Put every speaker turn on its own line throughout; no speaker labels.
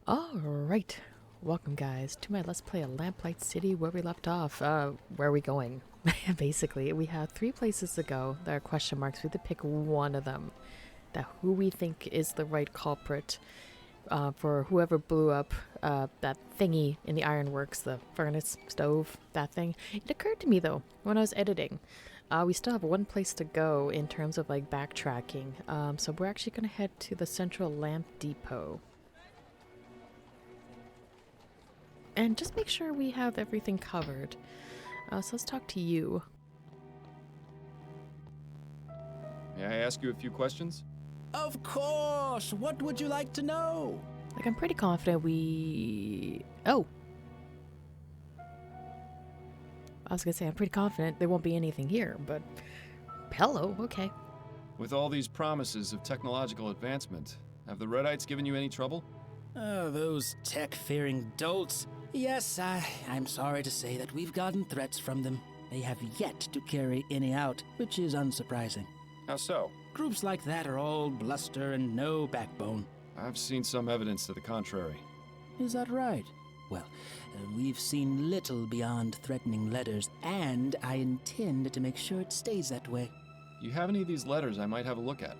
Alright, welcome guys to my Let's Play a Lamplight City where we left off. Where are we going? Basically, we have 3 places to go. There are question marks. We have to pick one of them. That who we think is the right culprit for whoever blew up that thingy in the ironworks, the furnace, stove, that thing. It occurred to me though, when I was editing, we still have one place to go in terms of like backtracking. So we're actually going to head to the central lamp depot. And just make sure we have everything covered. So let's talk to you.
May I ask you a few questions?
Of course! What would you like to know?
Like, I'm pretty confident we... Oh! I was gonna say, I'm pretty confident there won't be anything here, but... Hello, okay.
With all these promises of technological advancement, have the Redites given you any trouble?
Oh, those tech-fearing dolts. Yes, I'm sorry to say that we've gotten threats from them. They have yet to carry any out, which is unsurprising.
How so?
Groups like that are all bluster and no backbone.
I've seen some evidence to the contrary.
Is that right? Well, we've seen little beyond threatening letters, and I intend to make sure it stays that way.
You have any of these letters I might have a look at?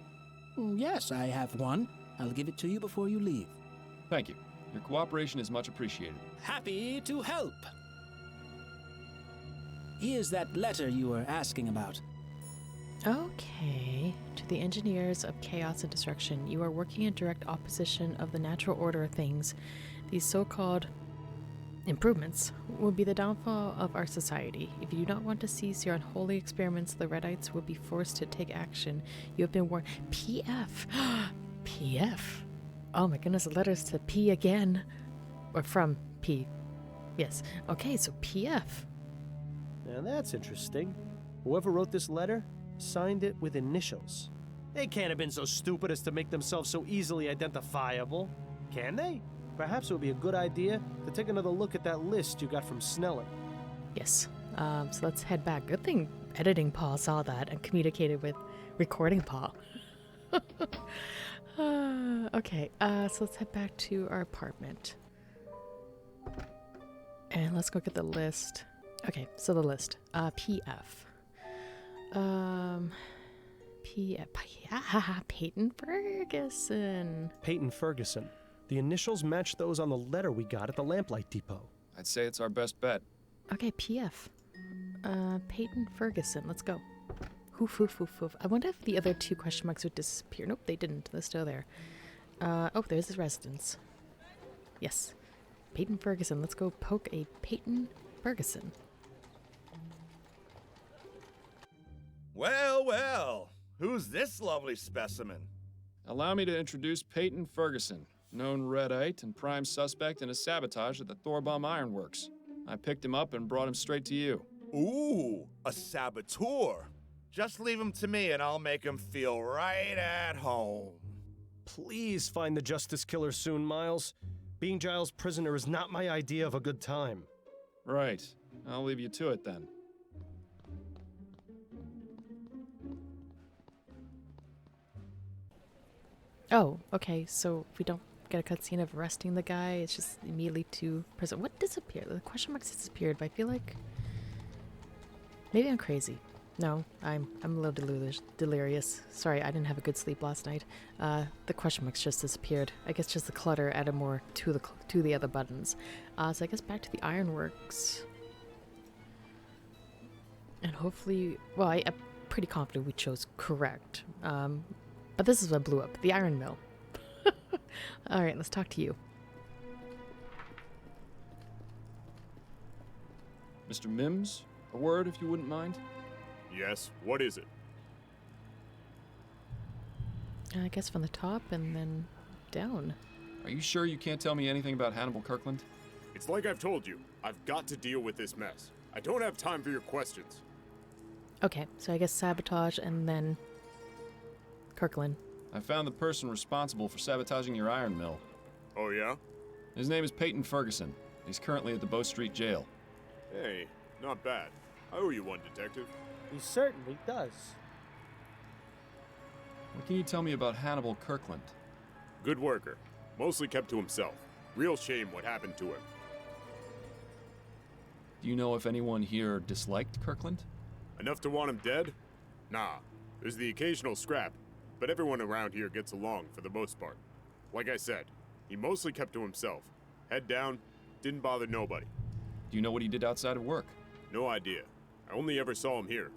Yes, I have one. I'll give it to you before you leave.
Thank you. Your cooperation is much appreciated.
Happy to help. Here's that letter you were asking about.
Okay. To the engineers of chaos and destruction, you are working in direct opposition of the natural order of things. These so-called improvements will be the downfall of our society. If you do not want to cease your unholy experiments, the Redites will be forced to take action. You have been warned. PF. PF. Oh my goodness, the letters to P again. Or from P. Yes. Okay, so PF.
Now that's interesting. Whoever wrote this letter signed it with initials. They can't have been so stupid as to make themselves so easily identifiable, can they? Perhaps it would be a good idea to take another look at that list you got from Snelling.
Yes. So let's head back. Good thing editing Paul saw that and communicated with recording Paul. Okay, so let's head back to our apartment. And let's go get the list. Okay, so the list. PF. Peyton Ferguson.
Peyton Ferguson. The initials match those on the letter we got at the Lamplight depot.
I'd say it's our best bet.
Okay, PF. Peyton Ferguson. Let's go. Hoof, hoof, hoof, hoof. I wonder if the other 2 question marks would disappear. Nope, they didn't. They're still there. Oh, there's his residence. Yes. Peyton Ferguson. Let's go poke a Peyton Ferguson.
Well, well. Who's this lovely specimen?
Allow me to introduce Peyton Ferguson, known Redite and prime suspect in a sabotage at the Thorbomb Ironworks. I picked him up and brought him straight to you.
Ooh, a saboteur. Just leave him to me and I'll make him feel right at home.
Please find the Justice Killer soon, Miles. Being Giles' prisoner is not my idea of a good time.
Right. I'll leave you to it then.
Oh, okay, so if we don't get a cutscene of arresting the guy, it's just immediately to prison. What disappeared? The question marks disappeared, but I feel like... Maybe I'm crazy. No, I'm a little delirious. Sorry, I didn't have a good sleep last night. The question marks just disappeared. I guess just the clutter added more to the other buttons. So I guess back to the ironworks. And hopefully... Well, I'm pretty confident we chose correct. But this is what blew up. The iron mill. Alright, let's talk to you.
Mr. Mims, a word if you wouldn't mind?
Yes, what is it?
I guess from the top and then down.
Are you sure you can't tell me anything about Hannibal Kirkland?
It's like I've told you. I've got to deal with this mess. I don't have time for your questions.
Okay, so I guess sabotage and then Kirkland.
I found the person responsible for sabotaging your iron mill.
Oh, yeah?
His name is Peyton Ferguson. He's currently at the Bow Street Jail.
Hey, not bad. I owe you one, Detective.
He certainly does.
What can you tell me about Hannibal Kirkland?
Good worker. Mostly kept to himself. Real shame what happened to him.
Do you know if anyone here disliked Kirkland?
Enough to want him dead? Nah. There's the occasional scrap, but everyone around here gets along for the most part. Like I said, he mostly kept to himself. Head down, didn't bother nobody.
Do you know what he did outside of work?
No idea. I only ever saw him here.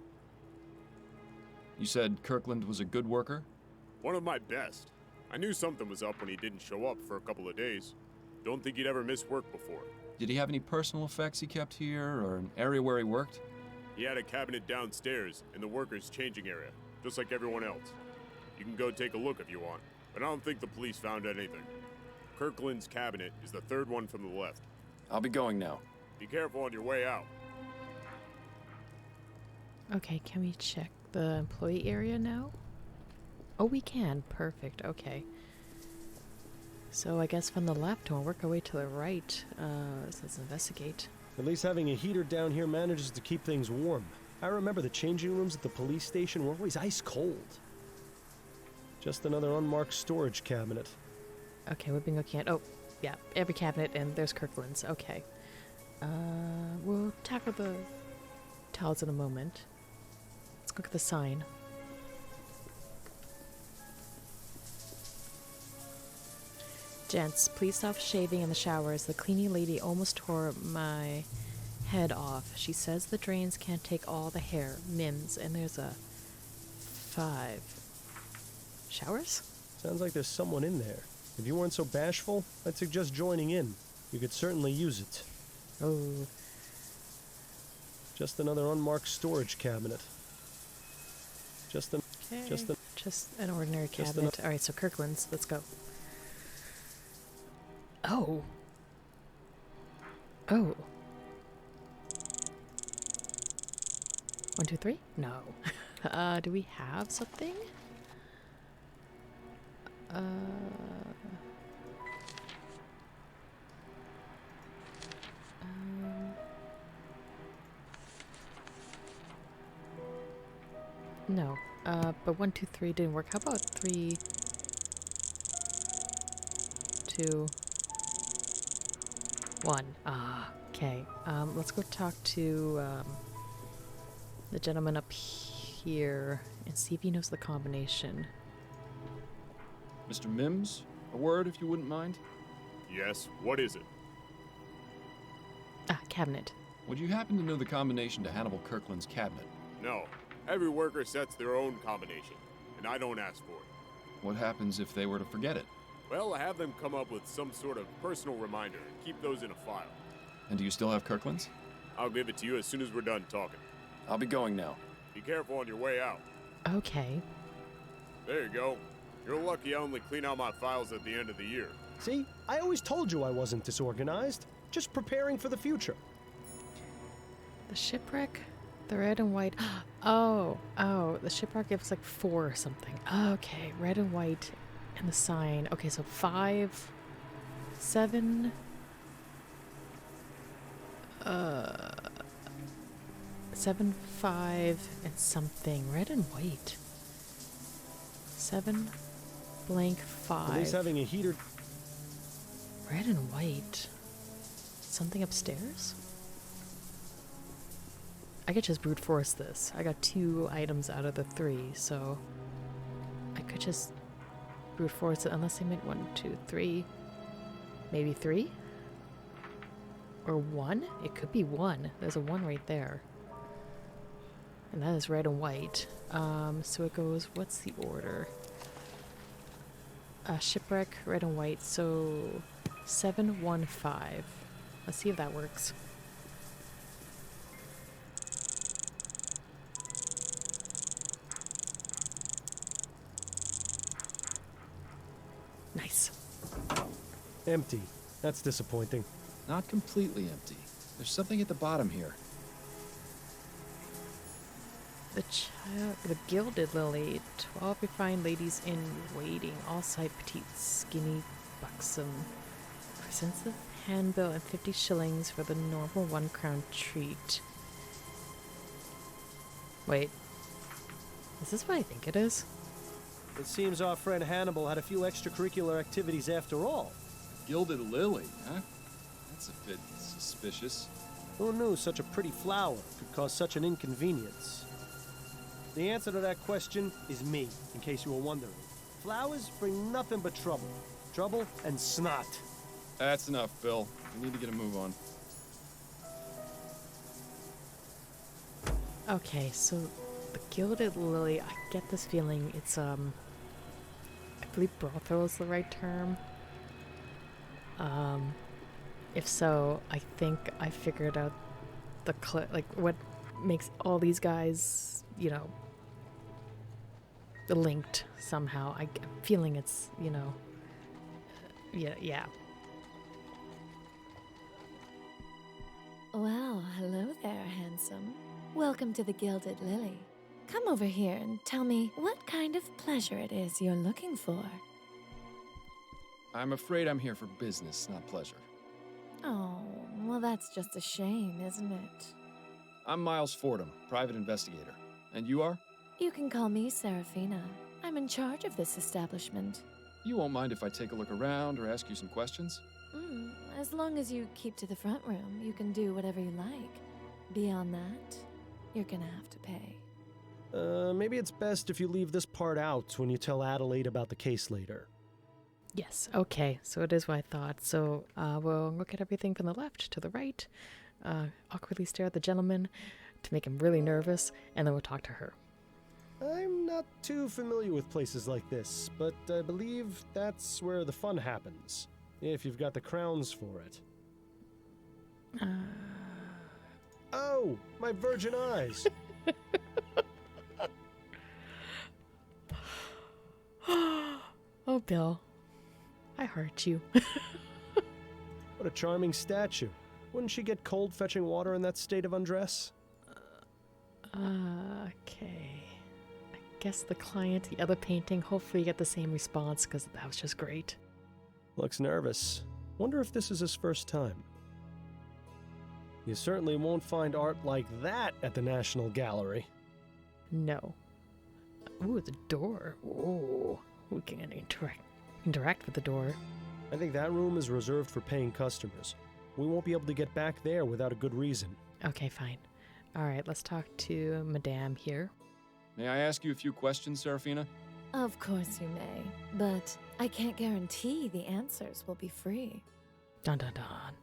You said Kirkland was a good worker?
One of my best. I knew something was up when he didn't show up for a couple of days. Don't think he'd ever missed work before.
Did he have any personal effects he kept here, or an area where he worked?
He had a cabinet downstairs in the workers' changing area, just like everyone else. You can go take a look if you want, but I don't think the police found anything. Kirkland's cabinet is the third one from the left.
I'll be going now.
Be careful on your way out.
Okay, can we check the employee area now? Oh, we can. Perfect. Okay. So I guess from the left, we'll work our way to the right. So let's investigate.
At least having a heater down here manages to keep things warm. I remember the changing rooms at the police station were always ice cold. Just another unmarked storage cabinet.
Okay, we've been looking at... Oh, yeah, every cabinet, and there's Kirkland's. Okay. We'll tackle the towels in a moment. Let's look at the sign. Gents, please stop shaving in the showers. The cleaning lady almost tore my head off. She says the drains can't take all the hair. Mims, and there's a 5. Showers?
Sounds like there's someone in there. If you weren't so bashful, I'd suggest joining in. You could certainly use it.
Oh.
Just another unmarked storage cabinet. Just an
ordinary cabinet. Alright, so Kirkland's. Let's go. Oh. Oh. 1, 2, 3? No. Do we have something? No. But 1, 2, 3 didn't work. How about 3, 2, 1? Ah, okay. Let's go talk to the gentleman up here and see if he knows the combination.
Mr. Mims, a word if you wouldn't mind?
Yes, what is it?
Ah, cabinet.
Would you happen to know the combination to Hannibal Kirkland's cabinet?
No. Every worker sets their own combination, and I don't ask for it.
What happens if they were to forget it?
Well, I have them come up with some sort of personal reminder and keep those in a file.
And do you still have Kirkland's?
I'll give it to you as soon as we're done talking.
I'll be going now.
Be careful on your way out.
Okay.
There you go. You're lucky I only clean out my files at the end of the year.
See? I always told you I wasn't disorganized. Just preparing for the future.
The shipwreck? The red and white. Oh, the shipwreck gives like 4 or something. Okay, red and white and the sign. Okay, so 5, 7, 7, 5, and something. Red and white. 7, blank, 5.
At least having a heater.
Red and white. Something upstairs? I could just brute force this. I got 2 items out of the 3, so I could just brute force it unless they make 1, 2, 3. Maybe 3? Or 1? It could be 1. There's a 1 right there. And that is red and white. So it goes, what's the order? Shipwreck, red and white, so 7, 1, 5. Let's see if that works. Nice.
Empty. That's disappointing.
Not completely empty. There's something at the bottom here.
The Gilded Lily. 12 refined ladies in waiting. All side petite, skinny, buxom. Presents the handbill and 50 shillings for the normal 1 crown treat. Wait. Is this what I think it is?
It seems our friend Hannibal had a few extracurricular activities after all.
Gilded lily, huh? That's a bit suspicious.
Who knew such a pretty flower could cause such an inconvenience? The answer to that question is me, in case you were wondering. Flowers bring nothing but trouble. Trouble and snot.
That's enough, Bill. We need to get a move on.
Okay, so the Gilded Lily, I get this feeling it's, I believe brothel is the right term. If so, I think I figured out the what makes all these guys, you know, linked somehow. I'm feeling it's, you know, yeah.
Well, hello there, handsome. Welcome to the Gilded Lily. Come over here and tell me what kind of pleasure it is you're looking for.
I'm afraid I'm here for business, not pleasure.
Oh, well, that's just a shame, isn't it?
I'm Miles Fordham, private investigator. And you are?
You can call me Serafina. I'm in charge of this establishment.
You won't mind if I take a look around or ask you some questions?
As long as you keep to the front room, you can do whatever you like. Beyond that, you're gonna have to pay.
Maybe it's best if you leave this part out when you tell Adelaide about the case later.
Yes, okay, so it is what I thought. So we'll look at everything from the left to the right, awkwardly stare at the gentleman to make him really nervous, and then we'll talk to her.
I'm not too familiar with places like this, but I believe that's where the fun happens. If you've got the crowns for it. Oh, my virgin eyes!
Oh, Bill. I heart you.
What a charming statue. Wouldn't she get cold fetching water in that state of undress?
Okay. I guess the client, the other painting, hopefully you get the same response, because that was just great.
Looks nervous. Wonder if this is his first time. You certainly won't find art like that at the National Gallery.
No. Ooh, the door. Ooh, we can interact with the door.
I think that room is reserved for paying customers. We won't be able to get back there without a good reason.
Okay, fine. All right, let's talk to Madame here.
May I ask you a few questions, Serafina?
Of course you may, but I can't guarantee the answers will be free.
Dun dun dun.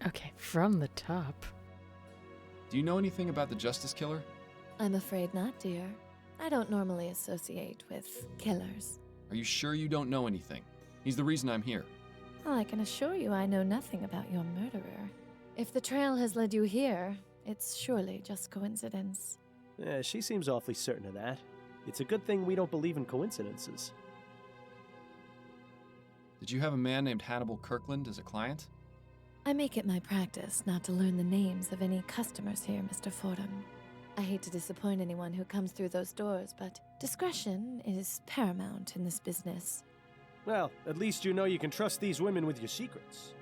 Okay, from the top.
Do you know anything about the Justice Killer?
I'm afraid not, dear. I don't normally associate with killers.
Are you sure you don't know anything? He's the reason I'm here.
Well, I can assure you I know nothing about your murderer. If the trail has led you here, it's surely just coincidence.
Yeah, she seems awfully certain of that. It's a good thing we don't believe in coincidences.
Did you have a man named Hannibal Kirkland as a client?
I make it my practice not to learn the names of any customers here, Mr. Fordham. I hate to disappoint anyone who comes through those doors, but discretion is paramount in this business.
Well, at least you know you can trust these women with your secrets.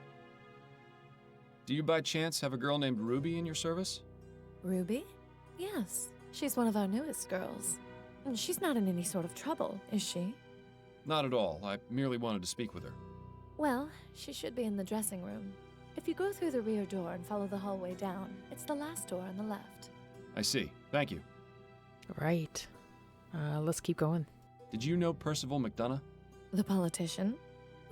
Do you by chance have a girl named Ruby in your service?
Ruby? Yes, she's one of our newest girls. And she's not in any sort of trouble, is she?
Not at all. I merely wanted to speak with her.
Well, she should be in the dressing room. If you go through the rear door and follow the hallway down, it's the last door on the left.
I see. Thank you.
Right. Let's keep going.
Did you know Percival McDonough?
The politician?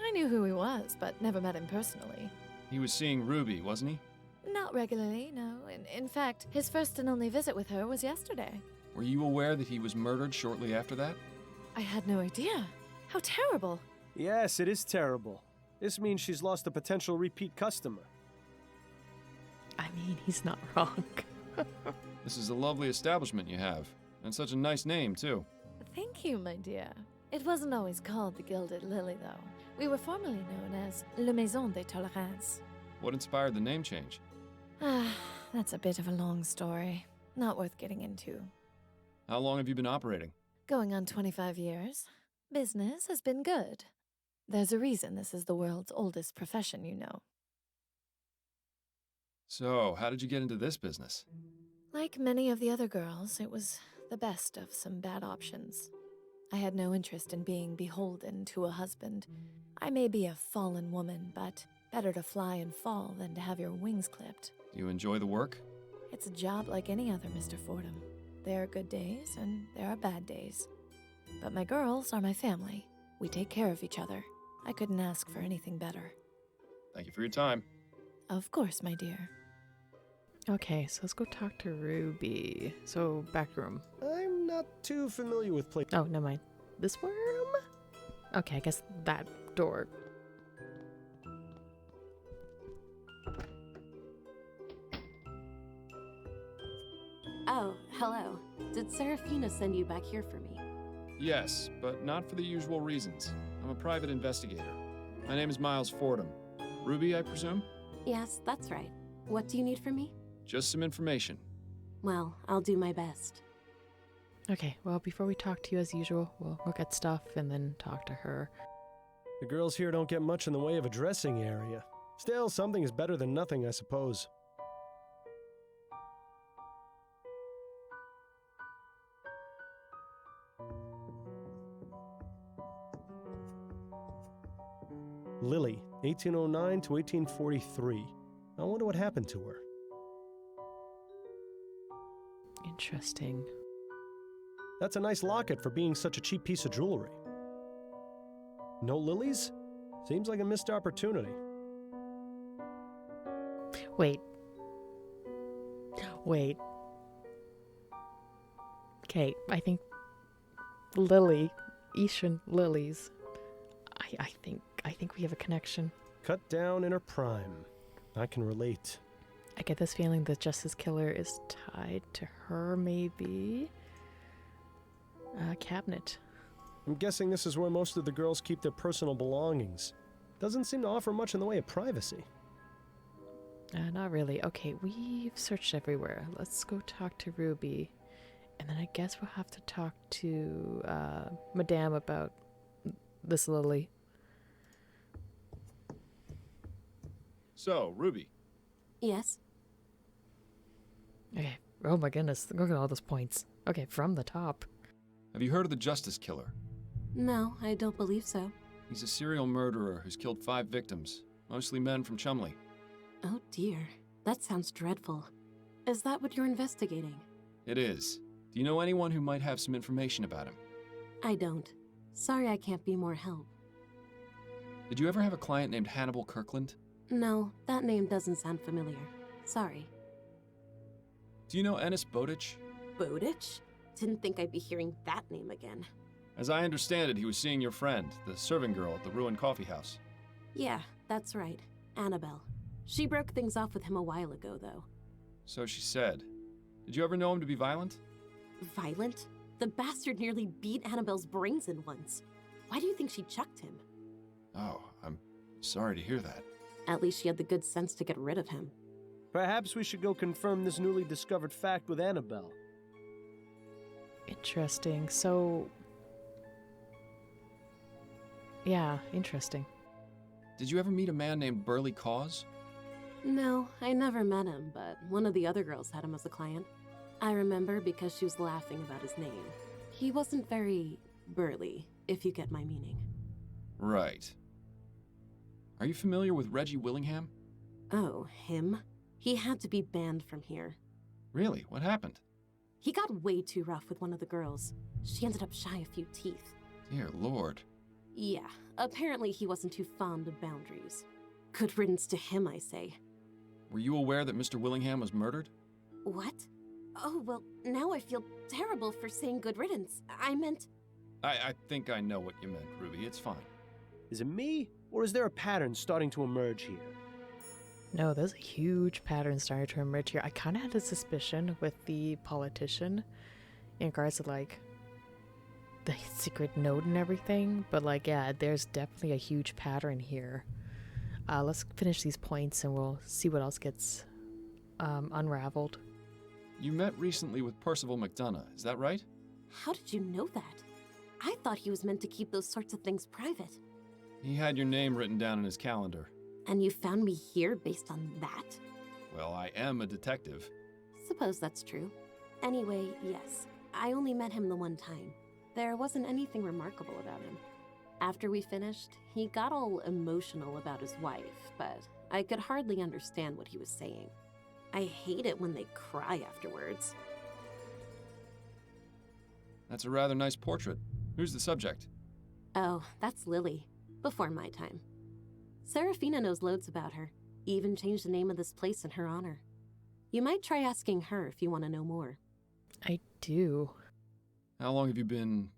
I knew who he was, but never met him personally.
He was seeing Ruby, wasn't he?
Not regularly, no. In fact, his first and only visit with her was yesterday.
Were you aware that he was murdered shortly after that?
I had no idea. How terrible.
Yes, it is terrible. This means she's lost a potential repeat customer.
I mean, he's not wrong.
This is a lovely establishment you have, and such a nice name, too.
Thank you, my dear. It wasn't always called the Gilded Lily, though. We were formerly known as Le Maison de Tolérance.
What inspired the name change?
That's a bit of a long story. Not worth getting into.
How long have you been operating?
Going on 25 years. Business has been good. There's a reason this is the world's oldest profession, you know.
So, how did you get into this business?
Like many of the other girls, it was the best of some bad options. I had no interest in being beholden to a husband. I may be a fallen woman, but better to fly and fall than to have your wings clipped.
Do you enjoy the work?
It's a job like any other, Mr. Fordham. There are good days and there are bad days. But my girls are my family. We take care of each other. I couldn't ask for anything better.
Thank you for your time.
Of course, my dear.
Okay, so let's go talk to Ruby. So, back room.
I'm not too familiar with play.
Oh, never mind. This room? Okay, I guess that door.
Oh, hello. Did Serafina send you back here for me?
Yes, but not for the usual reasons. I'm a private investigator. My name is Miles Fordham. Ruby, I presume?
Yes, that's right. What do you need from me?
Just some information.
Well, I'll do my best.
Okay, well, before we talk to you as usual, we'll look at stuff and then talk to her.
The girls here don't get much in the way of a dressing area. Still, something is better than nothing, I suppose. Lily, 1809 to 1843. I wonder what happened to her.
Interesting.
That's a nice locket for being such a cheap piece of jewelry. No lilies? Seems like a missed opportunity.
Wait. Okay, I think Lily, Eastern lilies. I think we have a connection.
Cut down in her prime. I can relate.
I get this feeling that Justice Killer is tied to her, maybe. Cabinet.
I'm guessing this is where most of the girls keep their personal belongings. Doesn't seem to offer much in the way of privacy.
Not really. Okay, we've searched everywhere. Let's go talk to Ruby. And then I guess we'll have to talk to Madame about this Lily.
So, Ruby,
Yes?
Okay. Oh my goodness. Look at all those points. Okay, from the top.
have you heard of the Justice Killer?
No, I don't believe so.
He's a serial murderer who's killed 5 victims, mostly men from Chumley.
Oh dear. That sounds dreadful. Is that what you're investigating?
It is. Do you know anyone who might have some information about him?
I don't. Sorry I can't be more help.
Did you ever have a client named Hannibal Kirkland?
No, that name doesn't sound familiar. Sorry.
Do you know Ennis Bowditch?
Bowditch? Didn't think I'd be hearing that name again.
As I understand it, he was seeing your friend, the serving girl at the ruined coffee house.
Yeah, that's right. Annabelle. She broke things off with him a while ago, though.
So she said. Did you ever know him to be violent?
Violent? The bastard nearly beat Annabelle's brains in once. Why do you think she chucked him?
Oh, I'm sorry to hear that.
At least she had the good sense to get rid of him.
Perhaps we should go confirm this newly discovered fact with Annabelle.
Interesting. So... yeah, interesting.
Did you ever meet a man named Burley Cause?
No, I never met him, but one of the other girls had him as a client. I remember because she was laughing about his name. He wasn't very burly, if you get my meaning.
Right. Are you familiar with Reggie Willingham?
Oh, him? He had to be banned from here.
Really? What happened?
He got way too rough with one of the girls. She ended up shy a few teeth.
Dear Lord.
Yeah, apparently he wasn't too fond of boundaries. Good riddance to him, I say.
Were you aware that Mr. Willingham was murdered?
What? Oh, well, now I feel terrible for saying good riddance. I meant...
I think I know what you meant, Ruby. It's fine.
Is it me, or is there a pattern starting to emerge here?
No, there's a huge pattern starting to emerge here. I kind of had a suspicion with the politician in regards to, like, the secret note and everything. But, like, yeah, there's definitely a huge pattern here. Let's finish these points and we'll see what else gets unraveled.
You met recently with Percival McDonough, is that right?
How did you know that? I thought he was meant to keep those sorts of things private.
He had your name written down in his calendar.
And you found me here based on that?
Well, I am a detective.
Suppose that's true. Anyway, yes. I only met him the one time. there wasn't anything remarkable about him. After we finished, he got all emotional about his wife, but I could hardly understand what he was saying. I hate it when they cry afterwards.
That's a rather nice portrait. Who's the subject?
Oh, that's Lily, before my time. Serafina knows loads about her, even changed the name of this place in her honor. You might try asking her if you want to know more.
I do.
How long have you been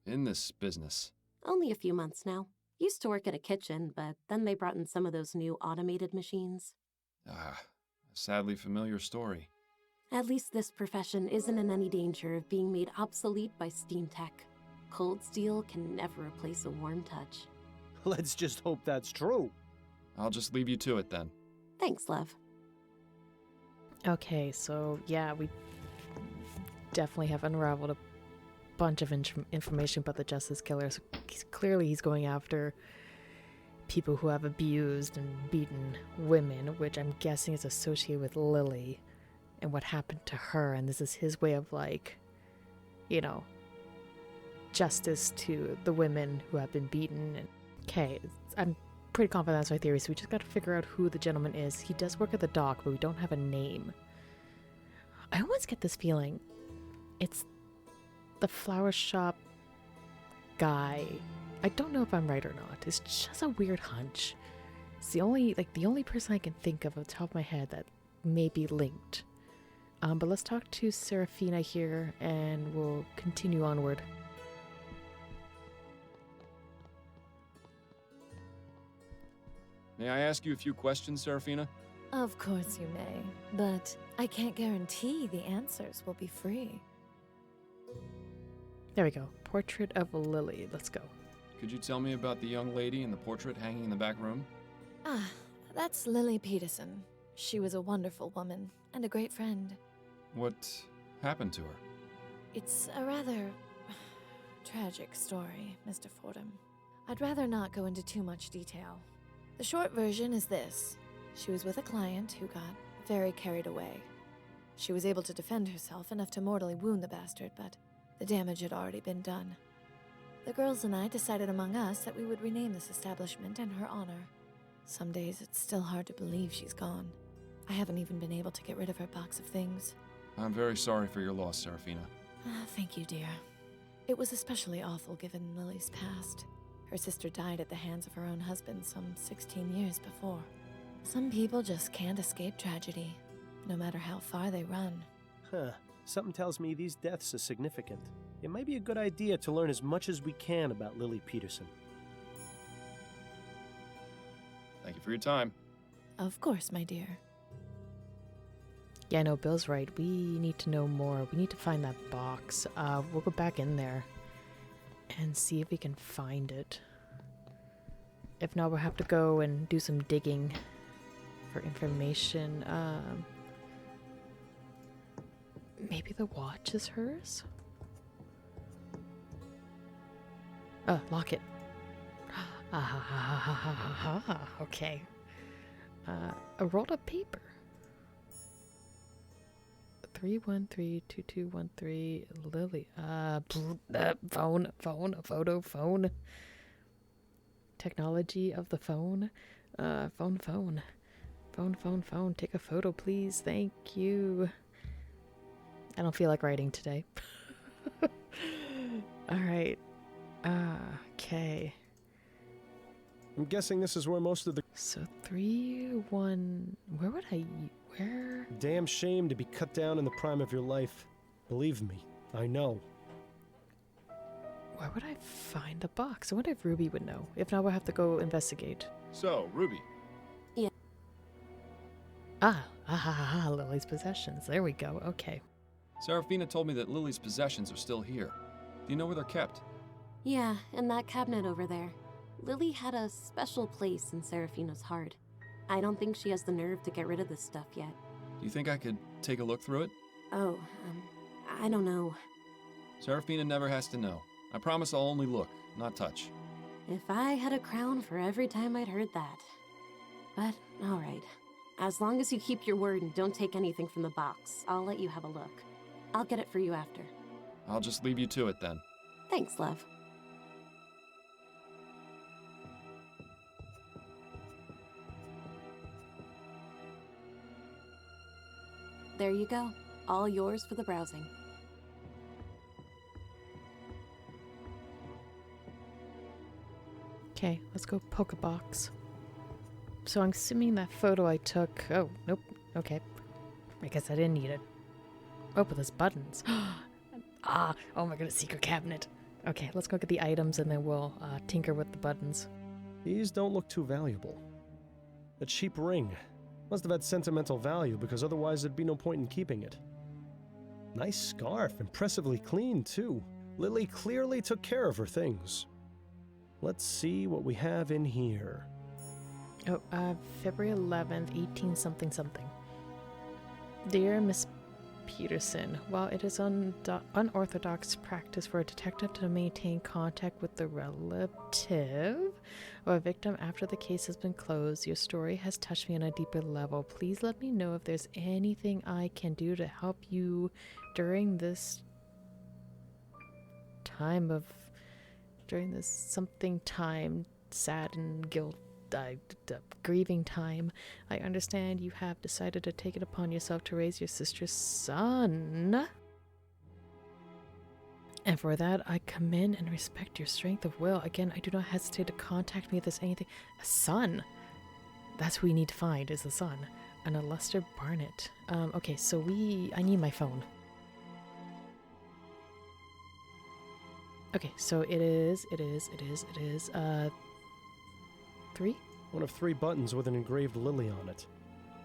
in this business?
Only a few months now. Used to work at a kitchen, but then they brought in some of those new automated machines.
Ah, a sadly familiar story.
At least this profession isn't in any danger of being made obsolete by steam tech. Cold steel can never replace a warm touch.
Let's just hope that's true.
I'll just leave you to it then.
Thanks, love.
Okay, so yeah, we definitely have unraveled a bunch of information about the Justice Killers. Clearly he's going after people who have abused and beaten women, which I'm guessing is associated with Lily and what happened to her, and this is his way of, like, you know, justice to the women who have been beaten. And okay, I'm pretty confident that's my theory, so we just gotta figure out who the gentleman is. He does work at the dock, but we don't have a name. I almost get this feeling it's the flower shop guy. I don't know if I'm right or not. It's just a weird hunch. It's the only person I can think of off the top of my head that may be linked. But let's talk to Serafina here, and we'll continue onward.
May I ask you a few questions, Serafina?
Of course you may, but I can't guarantee the answers will be free.
There we go. Portrait of Lily. Let's go.
Could you tell me about the young lady in the portrait hanging in the back room?
Ah, that's Lily Peterson. She was a wonderful woman and a great friend.
What happened to her?
It's a rather tragic story, Mr. Fordham. I'd rather not go into too much detail. The short version is this. She was with a client who got very carried away. She was able to defend herself enough to mortally wound the bastard, but the damage had already been done. The girls and I decided among us that we would rename this establishment in her honor. Some days it's still hard to believe she's gone. I haven't even been able to get rid of her box of things.
I'm very sorry for your loss, Serafina.
Thank you, dear. It was especially awful given Lily's past. Her sister died at the hands of her own husband some 16 years before. Some people just can't escape tragedy, no matter how far they run.
Huh. Something tells me these deaths are significant. It might be a good idea to learn as much as we can about Lily Peterson.
Thank you for your time.
Of course, my dear.
Yeah, no, Bill's right. We need to know more. We need to find that box. We'll go back in there and see if we can find it. If not, we'll have to go and do some digging for information. Maybe the watch is hers? Lock it. Okay. A rolled up paper. 3132213 Lily. Phone. Technology of the phone. Phone. Take a photo, please. Thank you. I don't feel like writing today. Alright. Okay.
I'm guessing this is where most of the...
So 3-1... Where would I... Where?
Damn shame to be cut down in the prime of your life. Believe me, I know.
Where would I find the box? I wonder if Ruby would know. If not, we'll have to go investigate.
So, Ruby.
Yeah.
Lily's possessions. There we go. Okay.
Serafina told me that Lily's possessions are still here. Do you know where they're kept?
Yeah, in that cabinet over there. Lily had a special place in Serafina's heart. I don't think she has the nerve to get rid of this stuff yet.
Do you think I could take a look through it?
Oh, I don't know.
Serafina never has to know. I promise I'll only look, not touch.
If I had a crown for every time I'd heard that. But, alright. As long as you keep your word and don't take anything from the box, I'll let you have a look. I'll get it for you after.
I'll just leave you to it then.
Thanks, love. There you go. All yours for the browsing.
Okay, let's go poke a box. So I'm assuming that photo I took... Oh, nope. Okay. I guess I didn't need it. Oh, but there's buttons. Ah! Oh my goodness, secret cabinet. Okay, let's go get the items and then we'll tinker with the buttons.
These don't look too valuable. A cheap ring. Must have had sentimental value because otherwise there'd be no point in keeping it. Nice scarf, impressively clean too. Lily clearly took care of her things. Let's see what we have in here.
Oh, February 11th, 18 something something. Dear Miss Peterson, while it is unorthodox practice for a detective to maintain contact with the relative of a victim after the case has been closed, your story has touched me on a deeper level. Please let me know if there's anything I can do to help you during this something time, sad and grieving time. I understand you have decided to take it upon yourself to raise your sister's son. And for that, I commend and respect your strength of will. Again, I do not hesitate to contact me if there's anything. A son! That's who we need to find, is the son. And a Lester Barnett. Okay, so I need my phone. Okay, so it is, 3?
One of 3 buttons with an engraved lily on it.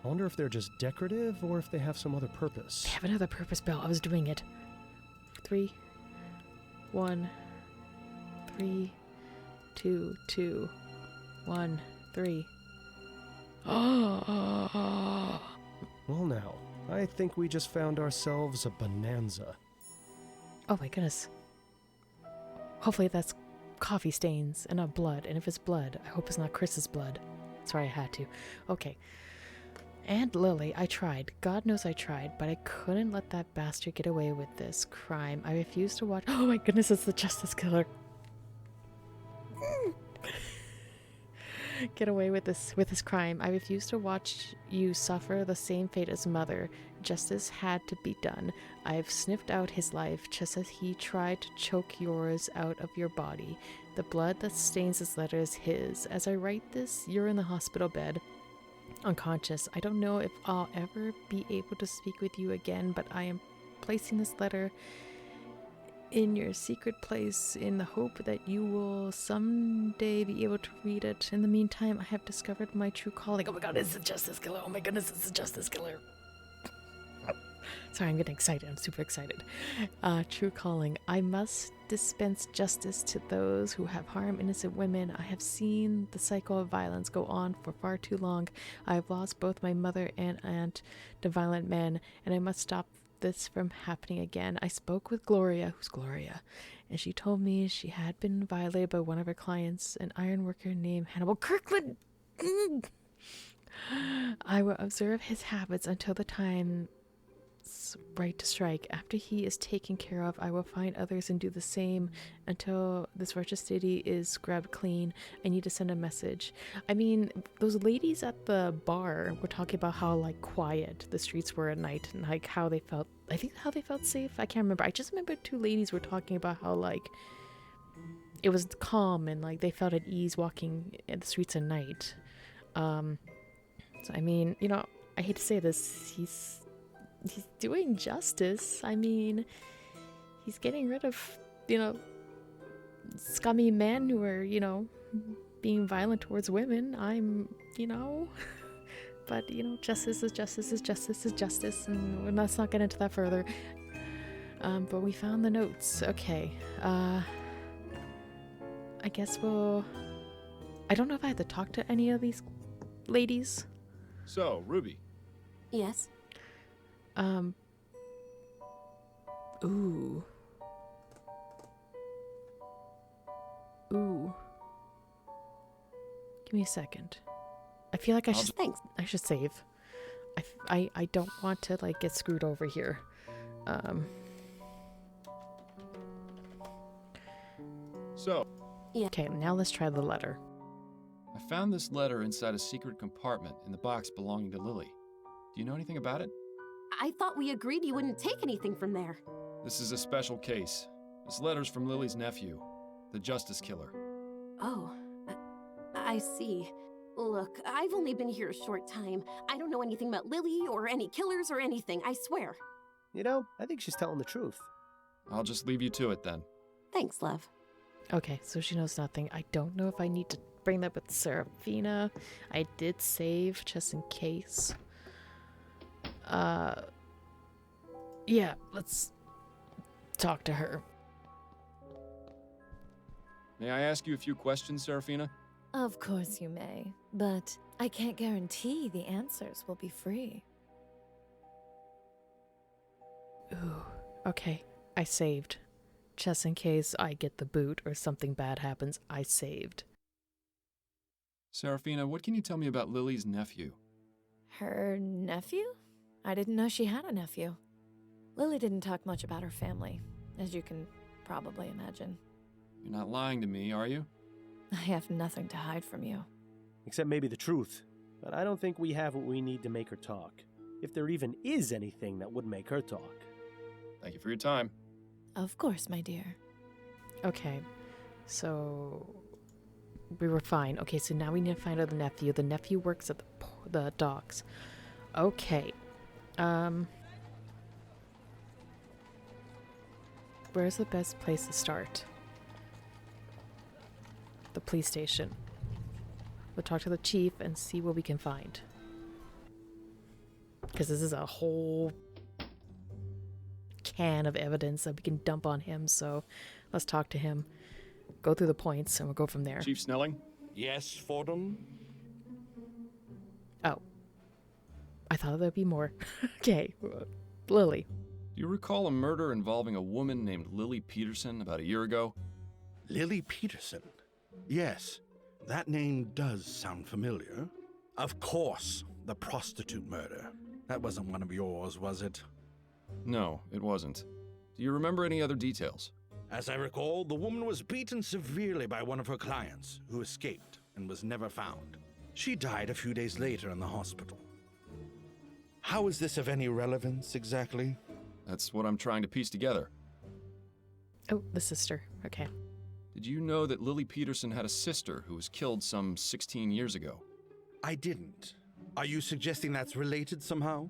I wonder if they're just decorative or if they have some other purpose.
They have another purpose, Bill. I was doing it. 3, 1, 3, 2, 2, 1, 3.
Well now, I think we just found ourselves a bonanza.
Oh my goodness. Hopefully that's coffee stains and not blood. And if it's blood, I hope it's not Chris's blood. Sorry, I had to. Okay. And Lily, I tried. God knows I tried, but I couldn't let that bastard get away with this crime. I refused to watch. Oh my goodness, it's the Justice Killer. Get away with this crime. I refuse to watch you suffer the same fate as Mother. Justice had to be done. I've sniffed out his life just as he tried to choke yours out of your body. The blood that stains this letter is his. As I write this, you're in the hospital bed, unconscious. I don't know if I'll ever be able to speak with you again, but I am placing this letter in your secret place in the hope that you will someday be able to read it. In the meantime, I have discovered my true calling. Oh my god, it's the Justice Killer. Oh my goodness, it's the Justice Killer. Sorry, I'm getting excited. I'm super excited. True calling. I must dispense justice to those who have harmed innocent women. I have seen the cycle of violence go on for far too long. I have lost both my mother and aunt to violent men, and I must stop this from happening again. I spoke with Gloria, who's Gloria, and she told me she had been violated by one of her clients, an ironworker named Hannibal Kirkland. I will observe his habits until the time right to strike. After he is taken care of, I will find others and do the same until this wretched city is scrubbed clean. I need to send a message. I mean, those ladies at the bar were talking about how like quiet the streets were at night and like how they felt, I think how they felt safe. I can't remember. I just remember 2 ladies were talking about how like it was calm and like they felt at ease walking in the streets at night. So I mean, you know, I hate to say this, he's doing justice. I mean, he's getting rid of, you know, scummy men who are, you know, being violent towards women. But, you know, justice is justice is justice is justice, and let's not get into that further. But we found the notes. Okay. I guess I don't know if I had to talk to any of these ladies.
So, Ruby.
Yes?
Ooh. Give me a second. I feel like I should save. I don't want to like get screwed over here.
So,
Okay, now let's try the letter.
I found this letter inside a secret compartment in the box belonging to Lily. Do you know anything about it?
I thought we agreed you wouldn't take anything from there.
This is a special case. This letter's from Lily's nephew, the Justice Killer.
Oh, I see. Look, I've only been here a short time. I don't know anything about Lily or any killers or anything, I swear.
You know, I think she's telling the truth.
I'll just leave you to it then.
Thanks, love.
Okay, so she knows nothing. I don't know if I need to bring that with Serafina. I did save just in case. Yeah, let's talk to her.
May I ask you a few questions, Serafina?
Of course you may, but I can't guarantee the answers will be free.
Ooh, okay. I saved. Just in case I get the boot or something bad happens, I saved.
Serafina, what can you tell me about Lily's nephew?
Her nephew? I didn't know she had a nephew. Lily didn't talk much about her family, as you can probably imagine.
You're not lying to me, are you?
I have nothing to hide from you.
Except maybe the truth. But I don't think we have what we need to make her talk. If there even is anything that would make her talk.
Thank you for your time.
Of course, my dear.
Okay, so we were fine. Okay, so now we need to find out the nephew. The nephew works at the docks. Okay. Where's the best place to start? The police station. We'll talk to the chief and see what we can find. Because this is a whole can of evidence that we can dump on him, so let's talk to him, go through the points, and we'll go from there.
Chief Snelling?
Yes, Fordham?
Oh. I thought there'd be more. Okay. Lily.
Do you recall a murder involving a woman named Lily Peterson about a year ago?
Lily Peterson? Yes, that name does sound familiar. Of course, the prostitute murder. That wasn't one of yours, was it?
No, it wasn't. Do you remember any other details?
As I recall, the woman was beaten severely by one of her clients, who escaped and was never found. She died a few days later in the hospital. How is this of any relevance, exactly?
That's what I'm trying to piece together.
Oh, the sister. Okay.
Did you know that Lily Peterson had a sister who was killed some 16 years ago?
I didn't. Are you suggesting that's related somehow?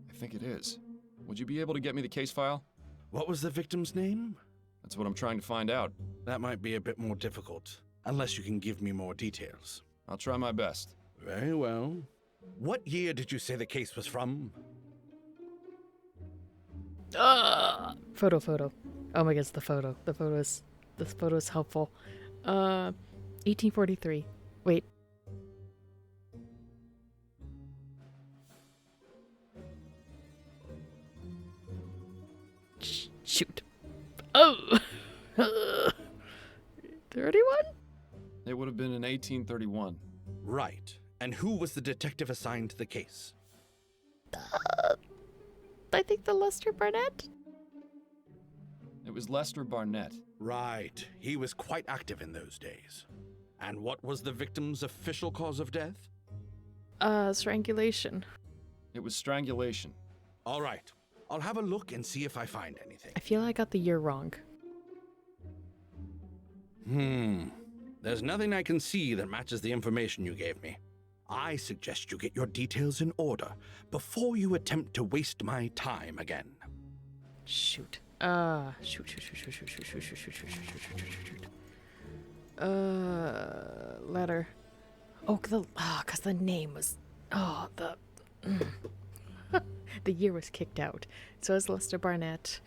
I think it is. Would you be able to get me the case file?
What was the victim's name?
That's what I'm trying to find out.
That might be a bit more difficult, unless you can give me more details.
I'll try my best.
Very well. What year did you say the case was from?
Photo. Oh my god, it's the photo. This photo is helpful. 1843. Wait. Shoot. Oh! 31?
It would have been in 1831.
Right. And who was the detective assigned to the case?
I think the Lester Barnett?
It was Lester Barnett.
Right. He was quite active in those days. And what was the victim's official cause of death?
Strangulation.
It was strangulation.
All right. I'll have a look and see if I find anything.
I feel I got the year wrong.
There's nothing I can see that matches the information you gave me. I suggest you get your details in order before you attempt to waste my time again.
Shoot. Shoot. Letter. Oh, cause the name was. The year was kicked out. So is Lester Barnett.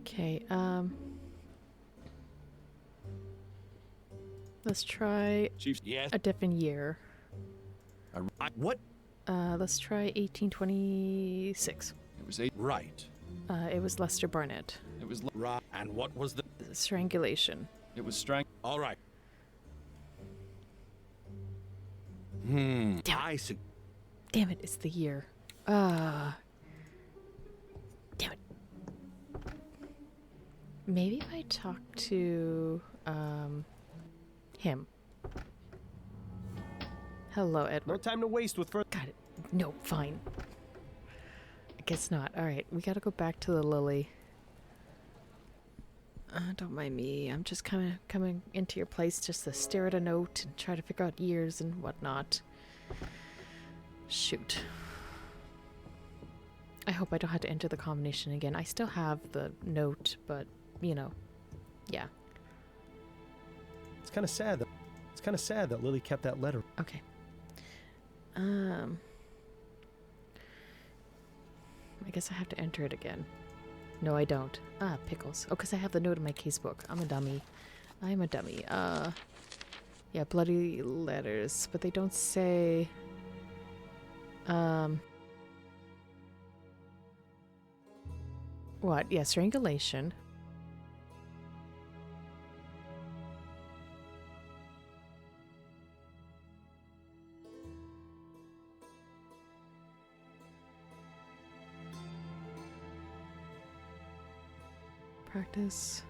Okay, let's try
Chief,
Yes.
a different year.
What?
Let's try 1826.
It was eight.
Right.
It was Lester Barnett.
It was.
Right. And what was the...
Strangulation.
It was strang.
All right.
Damn it.
I see.
Damn it, it's the year. Damn it. Maybe if I talk to, him. Hello, Edward.
No time to waste with further.
Got it. No, fine. I guess not. Alright, we gotta go back to the Lily. Don't mind me. I'm just coming into your place just to stare at a note and try to figure out years and whatnot. Shoot. I hope I don't have to enter the combination again. I still have the note, but, you know, yeah.
It's kind of sad that. It's kind of sad that Lily kept that letter.
Okay. I guess I have to enter it again. No, I don't. Ah, pickles. Oh, because I have the note in my casebook. I'm a dummy. I'm a dummy. Yeah, bloody letters. But they don't say... What? Yeah, strangulation. Practice.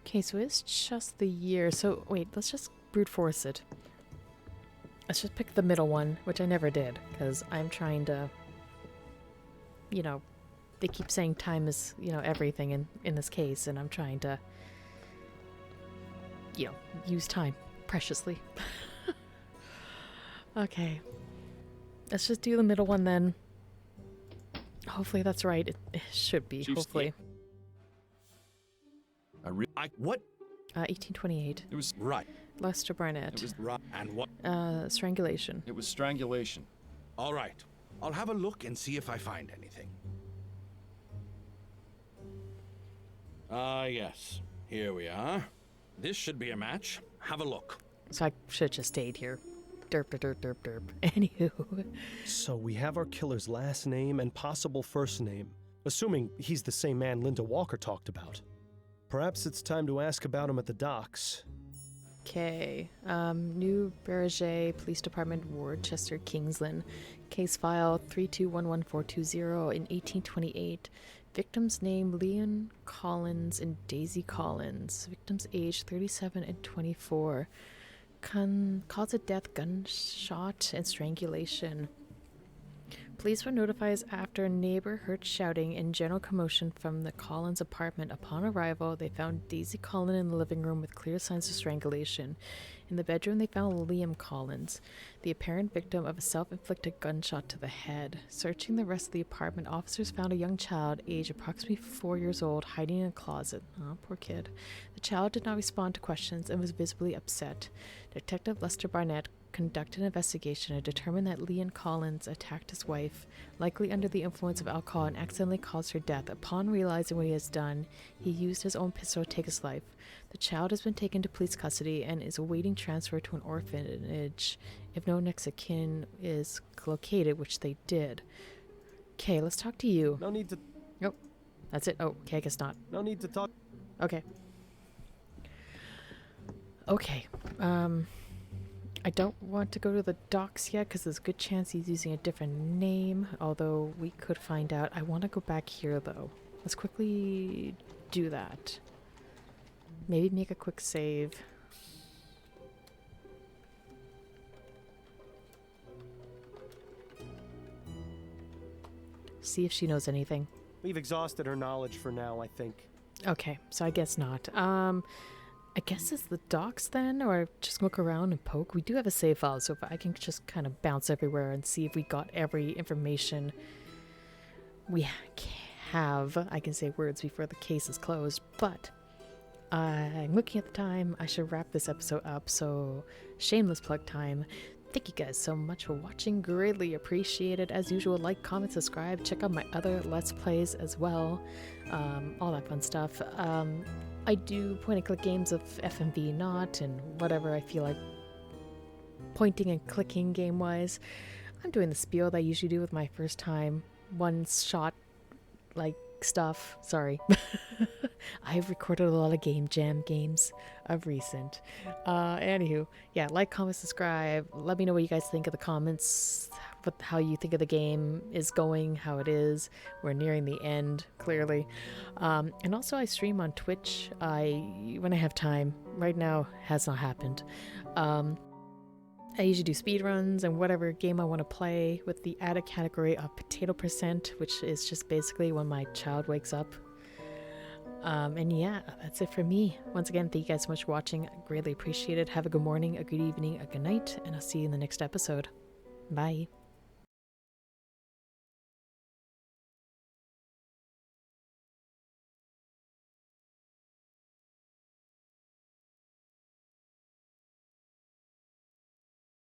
Okay, so it's just the year. So, wait, let's just brute force it. Let's just pick the middle one, which I never did, because I'm trying to, you know, they keep saying time is, you know, everything in this case, and I'm trying to, you know, use time preciously. Okay. Let's just do the middle one then. Hopefully that's right. It should be,
Chief
hopefully.
What?
1828.
It was.
Right.
Lester Barnett.
It was.
Right. And what?
Strangulation.
It was strangulation.
All right. I'll have a look and see if I find anything. Ah, yes. Here we are. This should be a match. Have a look.
So I should just stayed here. Derp, derp, derp, derp. Anywho.
So we have our killer's last name and possible first name, assuming he's the same man Linda Walker talked about. Perhaps it's time to ask about him at the docks.
Okay. New Berger Police Department, Worcester, Kingsland. Case file 3211420 in 1828. Victim's name Leon Collins and Daisy Collins. Victim's age 37 and 24. Cause of death gunshot and strangulation. Police were notified after a neighbor heard shouting and general commotion from the Collins apartment. Upon arrival, they found Daisy Collins in the living room with clear signs of strangulation. In the bedroom, they found Liam Collins, the apparent victim of a self-inflicted gunshot to the head. Searching the rest of the apartment, officers found a young child, aged approximately 4 years old, hiding in a closet. Oh, poor kid. The child did not respond to questions and was visibly upset. Detective Lester Barnett conducted an investigation and determined that Leon Collins attacked his wife, likely under the influence of alcohol, and accidentally caused her death. Upon realizing what he has done, he used his own pistol to take his life. The child has been taken to police custody and is awaiting transfer to an orphanage if no next of kin is located, which they did. Okay, let's talk to you.
No need to.
Nope. That's it. Oh, okay, I guess not.
No need to talk.
Okay. Okay. I don't want to go to the docks yet because there's a good chance he's using a different name, although we could find out. I want to go back here, though. Let's quickly do that. Maybe make a quick save. See if she knows anything.
We've exhausted her knowledge for now, I think.
Okay, so I guess not. I guess it's the docks then, or just look around and poke. We do have a save file, so if I can just kind of bounce everywhere and see if we got every information we have. I can say words before the case is closed, but I'm looking at the time. I should wrap this episode up, so shameless plug time. Thank you guys so much for watching. Greatly appreciated. As usual, like, comment, subscribe. Check out my other Let's Plays as well. All that fun stuff. I do point-and-click games of FMV not, and whatever I feel like pointing and clicking game-wise. I'm doing the spiel that I usually do with my first time one shot like stuff. Sorry. I've recorded a lot of Game Jam games of recent. Anywho, yeah, like, comment, subscribe. Let me know what you guys think of the comments, how you think of the game is going, how it is. We're nearing the end, clearly. And also I stream on Twitch when I have time. Right now has not happened. I usually do speedruns and whatever game I want to play with the added category of potato percent, which is just basically when my child wakes up. And yeah, that's it for me. Once again, thank you guys so much for watching. I greatly appreciate it. Have a good morning, a good evening, a good night, and I'll see you in the next episode. Bye.